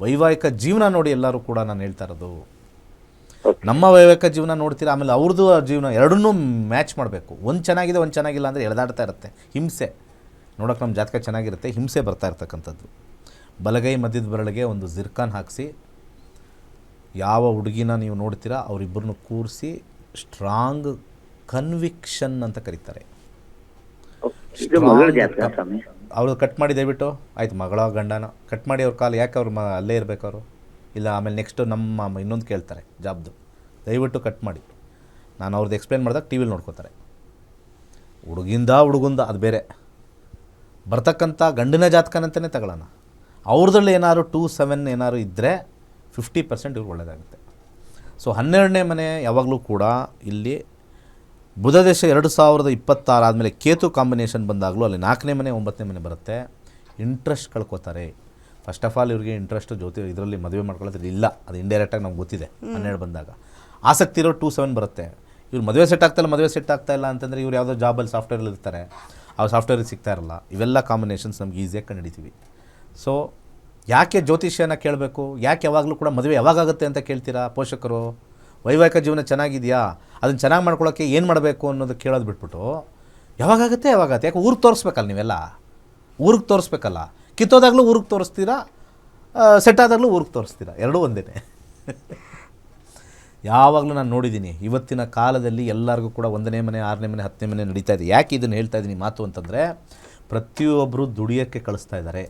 ವೈವಾಹಿಕ ಜೀವನ ನೋಡಿ ಎಲ್ಲರೂ ಕೂಡ ನಾನು ಹೇಳ್ತಾ ಇರೋದು. ನಮ್ಮ ವೈವಾಹಿಕ ಜೀವನ ನೋಡ್ತೀರಾ, ಆಮೇಲೆ ಅವ್ರದ್ದು ಜೀವನ ಎರಡನ್ನೂ ಮ್ಯಾಚ್ ಮಾಡಬೇಕು. ಒಂದು ಚೆನ್ನಾಗಿದೆ ಒಂದು ಚೆನ್ನಾಗಿಲ್ಲ ಅಂದರೆ ಎಳೆದಾಡ್ತಾ ಇರುತ್ತೆ, ಹಿಂಸೆ. ನೋಡೋಕೆ ನಮ್ಮ ಜಾತಕ ಚೆನ್ನಾಗಿರುತ್ತೆ, ಹಿಂಸೆ ಬರ್ತಾ ಇರ್ತಕ್ಕಂಥದ್ದು. ಬಲಗೈ ಮಧ್ಯದ ಬೆರಳಿಗೆ ಒಂದು ಜಿರ್ಕಾನ್ ಹಾಕಿಸಿ ಯಾವ ಹುಡುಗಿನ ನೀವು ನೋಡ್ತೀರಾ ಅವರಿಬ್ಬರನ್ನು ಕೂರಿಸಿ ಸ್ಟ್ರಾಂಗ್ ಕನ್ವಿಕ್ಷನ್ ಅಂತ ಕರೀತಾರೆ. ಅವ್ರು ಕಟ್ ಮಾಡಿ ದಯವಿಟ್ಟು ಆಯ್ತು, ಮಗಳ ಗಂಡನ ಕಟ್ ಮಾಡಿ ಅವ್ರ ಕಾಲು ಯಾಕೆ ಅವ್ರು ಅಲ್ಲೇ ಇರಬೇಕು ಅವರು, ಇಲ್ಲ ಆಮೇಲೆ ನೆಕ್ಸ್ಟು ನಮ್ಮ ಇನ್ನೊಂದು ಕೇಳ್ತಾರೆ ಜಾಬ್ದು, ದಯವಿಟ್ಟು ಕಟ್ ಮಾಡಿ. ನಾನು ಅವ್ರದ್ದು ಎಕ್ಸ್ಪ್ಲೇನ್ ಮಾಡಿದಾಗ ಟಿ ವಿಲಿ ನೋಡ್ಕೋತಾರೆ. ಹುಡುಗುಂದ ಅದು ಬೇರೆ, ಬರ್ತಕ್ಕಂಥ ಗಂಡಿನ ಜಾತಕನಂತಲೇ ತಗೊಳ್ಳೋಣ. ಅವ್ರದ್ರಲ್ಲಿ ಏನಾದ್ರು 2-7 ಏನಾದ್ರು ಇದ್ದರೆ 50% ಇವ್ರಿಗೆ ಒಳ್ಳೆಯದಾಗುತ್ತೆ. ಸೊ 12ನೇ ಮನೆ ಯಾವಾಗಲೂ ಕೂಡ ಇಲ್ಲಿ ಬುಧ ದೇಶ 2026 ಆದಮೇಲೆ ಕೇತು ಕಾಂಬಿನೇಷನ್ ಬಂದಾಗಲೂ ಅಲ್ಲಿ 4ನೇ ಮನೆ 9ನೇ ಮನೆ ಬರುತ್ತೆ. ಇಂಟ್ರೆಸ್ಟ್ ಕಳ್ಕೊತಾರೆ. ಫಸ್ಟ್ ಆಫ್ ಆಲ್ ಇವ್ರಿಗೆ ಇಂಟ್ರೆಸ್ಟ್ ಇದರಲ್ಲಿ ಮದುವೆ ಮಾಡ್ಕೊಳ್ಳೋದ್ರಲ್ಲಿ ಇಲ್ಲ, ಅದು ಇಂಡೈರೆಕ್ಟಾಗಿ ನಮ್ಗೆ ಗೊತ್ತಿದೆ. 12 ಬಂದಾಗ ಆಸಕ್ತಿ ಇರೋ 2-7 ಬರುತ್ತೆ. ಇವ್ರು ಮದುವೆ ಸೆಟ್ ಆಗ್ತಾ ಇಲ್ಲ ಅಂತಂದರೆ ಇವ್ರು ಯಾವುದೋ ಜಾಬಲ್ಲಿ ಸಾಫ್ಟ್ವೇರಲ್ಲಿ ಇರ್ತಾರೆ, ಅವ್ರು ಸಾಫ್ಟ್ವೇರಿಗೆ ಸಿಗ್ತಾ ಇರಲ್ಲ. ಇವೆಲ್ಲ ಕಾಂಬಿನೇಷನ್ಸ್ ನಮ್ಗೆ ಈಸಿಯಾಗಿ ಕಂಡುಹಿಡಿತೀವಿ. ಸೊ ಯಾಕೆ ಜ್ಯೋತಿಷ್ಯನ ಕೇಳಬೇಕು, ಯಾಕೆ ಯಾವಾಗಲೂ ಕೂಡ ಮದುವೆ ಯಾವಾಗಾಗುತ್ತೆ ಅಂತ ಕೇಳ್ತೀರಾ ಪೋಷಕರು? ವೈವಾಹಿಕ ಜೀವನ ಚೆನ್ನಾಗಿದೆಯಾ, ಅದನ್ನು ಚೆನ್ನಾಗಿ ಮಾಡ್ಕೊಳ್ಳೋಕ್ಕೆ ಏನು ಮಾಡಬೇಕು ಅನ್ನೋದು ಕೇಳೋದು ಬಿಟ್ಬಿಟ್ಟು ಯಾವಾಗತ್ತೆ ಯಾಕೆ ಊರಿಗೆ ತೋರಿಸ್ಬೇಕಲ್ಲ, ನೀವೆಲ್ಲ ಊರಿಗೆ ತೋರಿಸ್ಬೇಕಲ್ಲ. ಕಿತ್ತೋದಾಗಲೂ ಊರಿಗೆ ತೋರಿಸ್ತೀರಾ, ಸೆಟ್ ಆದಾಗಲೂ ಊರಿಗೆ ತೋರಿಸ್ತೀರಾ, ಎರಡೂ ಒಂದೇ. ಯಾವಾಗಲೂ ನಾನು ನೋಡಿದ್ದೀನಿ ಇವತ್ತಿನ ಕಾಲದಲ್ಲಿ ಎಲ್ಲರಿಗೂ ಕೂಡ 1ನೇ ಮನೆ 6ನೇ ಮನೆ 10ನೇ ಮನೆ ನಡೀತಾ ಇದೆ. ಯಾಕೆ ಇದನ್ನು ಹೇಳ್ತಾ ಇದ್ದೀನಿ ಮಾತು ಅಂತಂದರೆ, ಪ್ರತಿಯೊಬ್ಬರು ದುಡಿಯೋಕ್ಕೆ ಕಳಿಸ್ತಾ ಇದ್ದಾರೆ.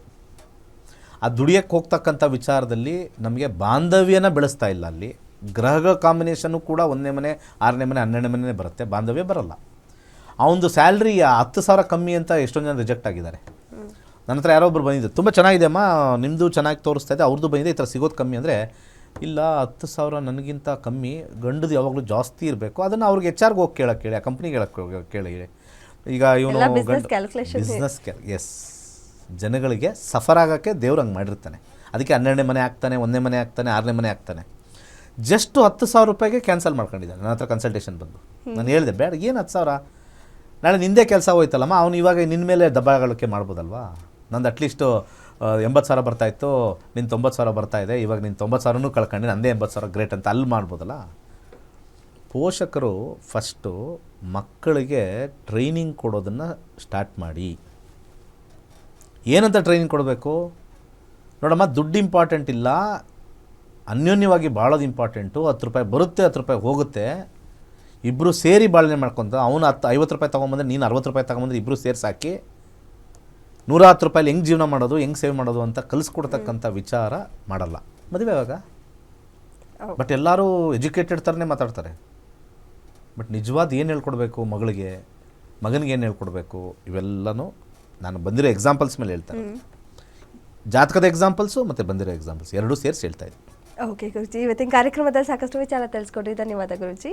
ಆ ದುಡಿಯೋಕ್ಕೆ ಹೋಗ್ತಕ್ಕಂಥ ವಿಚಾರದಲ್ಲಿ ನಮಗೆ ಬಾಂಧವ್ಯನ ಬೆಳೆಸ್ತಾ ಇಲ್ಲ. ಅಲ್ಲಿ ಗ್ರಹಗಳ ಕಾಂಬಿನೇಷನ್ನು ಕೂಡ 1ನೇ ಮನೆ 6ನೇ ಮನೆ 12ನೇ ಮನೆ ಬರುತ್ತೆ, ಬಾಂಧವ್ಯ ಬರಲ್ಲ. ಅವನದು ಸ್ಯಾಲ್ರಿ 10,000 ಕಮ್ಮಿ ಅಂತ ಎಷ್ಟೊಂದು ಜನ ರಿಜೆಕ್ಟ್ ಆಗಿದ್ದಾರೆ. ನನ್ನ ಹತ್ರ ಯಾರೋ ಒಬ್ರು ಬಂದಿದ್ದು, ತುಂಬ ಚೆನ್ನಾಗಿದೆ ಅಮ್ಮ ನಿಮ್ಮದು ಚೆನ್ನಾಗಿ ತೋರಿಸ್ತಾ ಇದೆ, ಅವ್ರದ್ದು ಬಂದಿದೆ, ಈ ಥರ ಸಿಗೋದು ಕಮ್ಮಿ ಅಂದರೆ, ಇಲ್ಲ 10,000 ನನಗಿಂತ ಕಮ್ಮಿ, ಗಂಡದು ಯಾವಾಗಲೂ ಜಾಸ್ತಿ ಇರಬೇಕು. ಅದನ್ನು ಅವ್ರಿಗೆ HR ಹೋಗಿ ಕೇಳಿ, ಆ ಕಂಪ್ನಿಗೆ ಕೇಳಿ. ಈಗ ಇವನು ಬಿಸ್ನೆಸ್ ಎಸ್ ಜನಗಳಿಗೆ ಸಫರ್ ಆಗೋಕ್ಕೆ ದೇವ್ರು ಹಂಗೆ ಮಾಡಿರ್ತಾನೆ. ಅದಕ್ಕೆ 12ನೇ ಮನೆ ಆಗ್ತಾನೆ, 1ನೇ ಮನೆ ಆಗ್ತಾನೆ, 6ನೇ ಮನೆ ಆಗ್ತಾನೆ. ಜಸ್ಟ್ 10,000 ರೂಪಾಯಿಗೆ ಕ್ಯಾನ್ಸಲ್ ಮಾಡ್ಕೊಂಡಿದ್ದಾನೆ. ನನ್ನ ಹತ್ರ ಕನ್ಸಲ್ಟೇಷನ್ ಬಂದು ನಾನು ಹೇಳಿದೆ, ಬೇಡ ಏನು 10,000, ನಾಳೆ ನಿಂದೇ ಕೆಲಸ ಹೋಯ್ತಲ್ಲಮ್ಮ, ಅವನು ಇವಾಗ ನಿನ್ನ ಮೇಲೆ ದಬ್ಬಾಳಿಕೆ ಮಾಡ್ಬೋದಲ್ವಾ. ನಂದು ಅಟ್ಲೀಸ್ಟು 80,000 ಬರ್ತಾಯಿತ್ತು, ನಿನ್ನ 90,000 ಬರ್ತಾಯಿದೆ, ಇವಾಗ ನಿನ್ನ 90,000ನೂ ಕಳ್ಕೊಂಡು ನಂದೇ 80,000 ಗ್ರೇಟ್ ಅಂತ ಅಲ್ಲಿ ಮಾಡ್ಬೋದಲ್ಲ. ಪೋಷಕರು ಫಸ್ಟು ಮಕ್ಕಳಿಗೆ ಟ್ರೈನಿಂಗ್ ಕೊಡೋದನ್ನು ಸ್ಟಾರ್ಟ್ ಮಾಡಿ. ಏನಂತ ಟ್ರೈನಿಂಗ್ ಕೊಡಬೇಕು ನೋಡಮ್ಮ, ದುಡ್ಡು ಇಂಪಾರ್ಟೆಂಟ್ ಇಲ್ಲ, ಅನ್ಯೋನ್ಯವಾಗಿ ಬಾಳೋದು ಇಂಪಾರ್ಟೆಂಟು. 10 ರೂಪಾಯಿ ಬರುತ್ತೆ, 10 ರೂಪಾಯಿ ಹೋಗುತ್ತೆ, ಇಬ್ಬರು ಸೇರಿ ಬಾಳನೆ ಮಾಡ್ಕೊತ, ಅವನು 50 ರೂಪಾಯಿ ತೊಗೊಂಬಂದ್ರೆ ನೀನು 60 ರೂಪಾಯಿ ತೊಗೊಂಬಂದ್ರೆ ಇಬ್ಬರು ಸೇರಿಸಿ ಹಾಕಿ 110 ರೂಪಾಯಲ್ಲಿ ಹೆಂಗೆ ಜೀವನ ಮಾಡೋದು, ಹೆಂಗೆ ಸೇವ್ ಮಾಡೋದು ಅಂತ ಕಲಿಸ್ಕೊಡ್ತಕ್ಕಂಥ ವಿಚಾರ ಮಾಡಲ್ಲ ಮದುವೆ ಆವಾಗ. ಬಟ್ ಎಲ್ಲರೂ ಎಜುಕೇಟೆಡ್ ಥರನೇ ಮಾತಾಡ್ತಾರೆ. ಬಟ್ ನಿಜವಾದ ಏನು ಹೇಳ್ಕೊಡ್ಬೇಕು ಮಗಳಿಗೆ, ಮಗನಿಗೆ ಏನು ಹೇಳ್ಕೊಡ್ಬೇಕು, ಇವೆಲ್ಲನೂ ನಾನು ಬಂದಿರೋ ಎಕ್ಸಾಂಪಲ್ಸ್ ಮೇಲೆ ಹೇಳ್ತಾರೆ. ಜಾತಕದ ಎಕ್ಸಾಂಪಲ್ಸು ಮತ್ತು ಬಂದಿರೋ ಎಕ್ಸಾಂಪಲ್ಸ್ ಎರಡೂ ಸೇರಿಸಿ ಹೇಳ್ತಾ ಇದ್ದೀನಿ. ಓಕೆ ಗುರುಜಿ, ಇವತ್ತಿನ ಕಾರ್ಯಕ್ರಮದಲ್ಲಿ ಸಾಕಷ್ಟು ವಿಚಾರ ತಿಳಿಸ್ಕೊಡ್ರಿ. ಧನ್ಯವಾದ ಗುರುಜಿ.